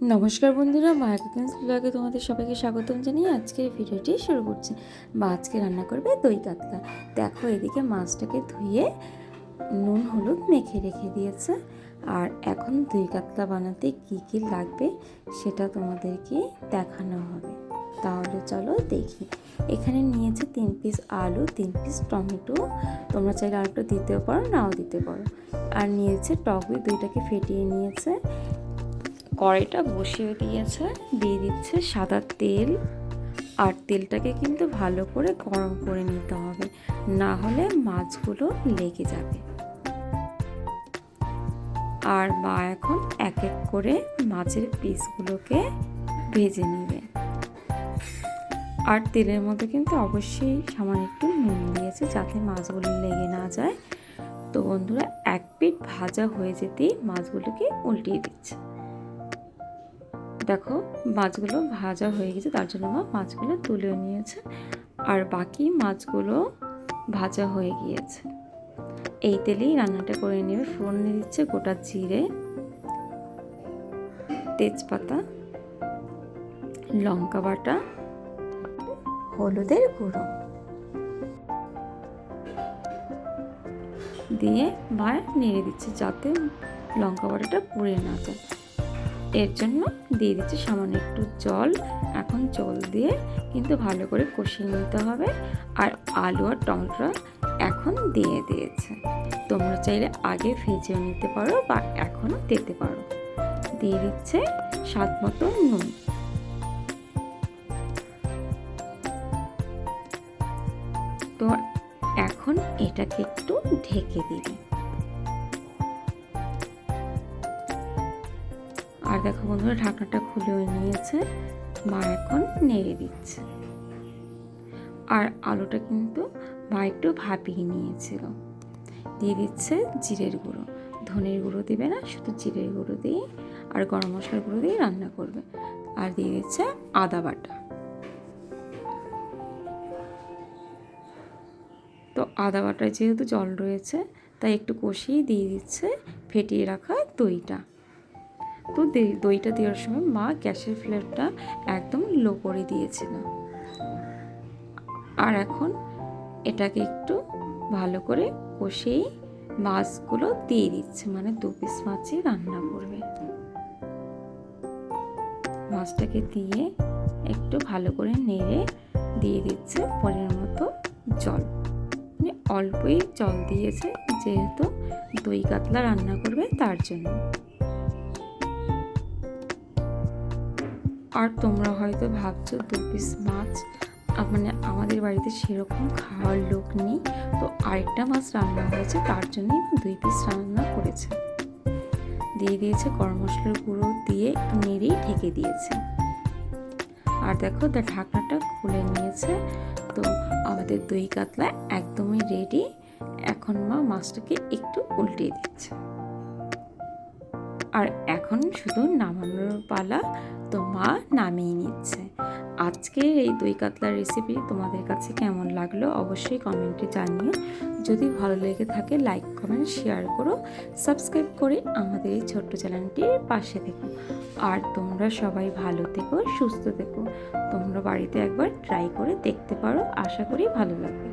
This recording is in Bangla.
নমস্কার বন্ধুরা, মায়া কুকিংস ব্লগে তোমাদের সবাইকে স্বাগতম জানিয়ে আজকের ভিডিওটি শুরু করছি। মা আজকে রান্না করবে দই কাতলা। দেখো, এদিকে মাছটাকে ধুয়ে নুন হলুদ মেখে রেখে দিয়েছে। আর এখন দই কাতলা বানাতে কি কি লাগবে সেটা তোমাদেরকে দেখানো হবে। তাহলে চলো দেখি। এখানে নিয়েছে 3 পিস আলু, 3 পিস টমেটো, তোমরা চাইলে আলুটা দিতেও পারো, নাও দিতে পারো। আর নিয়েছে টক দই, দইটাকে ফেটিয়ে নিয়েছে। কড়াইটা বসিয়ে দিয়েছে, দিয়ে দিচ্ছে সাদা তেল। আর তেলটাকে কিন্তু ভালো করে গরম করে নিতে হবে, না হলে মাছগুলো লেগে যাবে। আর মা এখন এক এক করে মাছের পিসগুলোকে ভেজে নেবে। আর তেলের মধ্যে কিন্তু অবশ্যই সামান্য একটু নুন দিয়েছে, যাতে মাছগুলো লেগে না যায়। তো বন্ধুরা, এক পিঠ ভাজা হয়ে যেতেই মাছগুলোকে উল্টিয়ে দিচ্ছে। দেখো, মাছগুলো ভাজা হয়ে গেছে, তার জন্য মা মাছগুলো তুলে নিয়েছে। আর বাকি মাছগুলো ভাজা হয়ে গিয়েছে। এই তেলেই রান্নাটা করে নেবে। ফোড়নে দিচ্ছে গোটা জিরে, তেজপাতা, লঙ্কা বাটা, হলুদের গুঁড়ো দিয়ে মা নেড়ে দিচ্ছে, যাতে লঙ্কা বাটাটা পুড়ে না যায়। এর জন্য দিয়ে দিচ্ছে সামান্য একটু জল। এখন জল দিয়ে কিন্তু ভালো করে কষিয়ে নিতে হবে। আর আলু আর টমেটো এখন দিয়ে দিয়েছে। তোমরা চাইলে আগে ভেজেও নিতে পারো বা এখনও দিতে পারো। দিয়ে দিচ্ছে স্বাদ মতো নুন। তো এখন এটাকে একটু ঢেকে দিবে। আর দেখো বন্ধুরা, ঢাকনাটা খুলেও নিয়েছে। মা এখন নেড়ে দিচ্ছে। আর আলুটা কিন্তু মা একটু ভাপিয়ে নিয়েছিল। দিয়ে দিচ্ছে জিরের গুঁড়ো, ধনের গুঁড়ো দিবে না, শুধু জিরের গুঁড়ো দিয়ে আর গরম মশলার গুঁড়ো দিয়ে রান্না করবে। আর দিয়ে দিচ্ছে আদা বাটা। তো আদা বাটায় যেহেতু জল রয়েছে, তাই একটু কষিয়ে দিয়ে দিচ্ছে ফেটিয়ে রাখা দইটা। তো দইটা দেওয়ার সময় মা গ্যাসের ফ্লেমটা একদম লো করে দিয়েছিল। আর এখন এটাকে একটু ভালো করে কষিয়ে মাছগুলো দিয়ে দিচ্ছে, মানে 2 পিস মাছই রান্না করবে। মাছটাকে দিয়ে একটু ভালো করে নেড়ে দিয়ে দিচ্ছে পরিমাণ মতো জল। মানে অল্পই জল দিয়েছে, যেহেতু দই কাতলা রান্না করবে তার জন্য। আর তোমরা হয়তো ভাবছো 2 পিস মাছ, মানে আমাদের বাড়িতে সেরকম খাওয়ার লোক নেই, তো আরেকটা মাছ রান্না হয়েছে, তার জন্যই 2 পিস রান্না করেছে। দিয়ে দিয়েছে গরম মশলার গুঁড়ো দিয়ে নেড়েই ঢেকে দিয়েছে। আর দেখো, ঢাকনাটা খুলে নিয়েছে। তো আমাদের দই কাতলা একদমই রেডি। এখন মা মাছটাকে একটু উল্টিয়ে দিচ্ছে। আর এখন শুধু নামানোর পালা। তো মা নামিয়ে নিচ্ছে। আজকের এই দই কাতলার রেসিপি তোমাদের কাছে কেমন লাগলো অবশ্যই কমেন্টে জানিও। যদি ভালো লেগে থাকে লাইক কমেন্ট শেয়ার করো, সাবস্ক্রাইব করে আমাদের এই ছোট্ট চ্যানেলটির পাশে থেকো। আর তোমরা সবাই ভালো থেকো, সুস্থ থেকো। তোমরা বাড়িতে একবার ট্রাই করে দেখতে পারো, আশা করি ভালো লাগবে।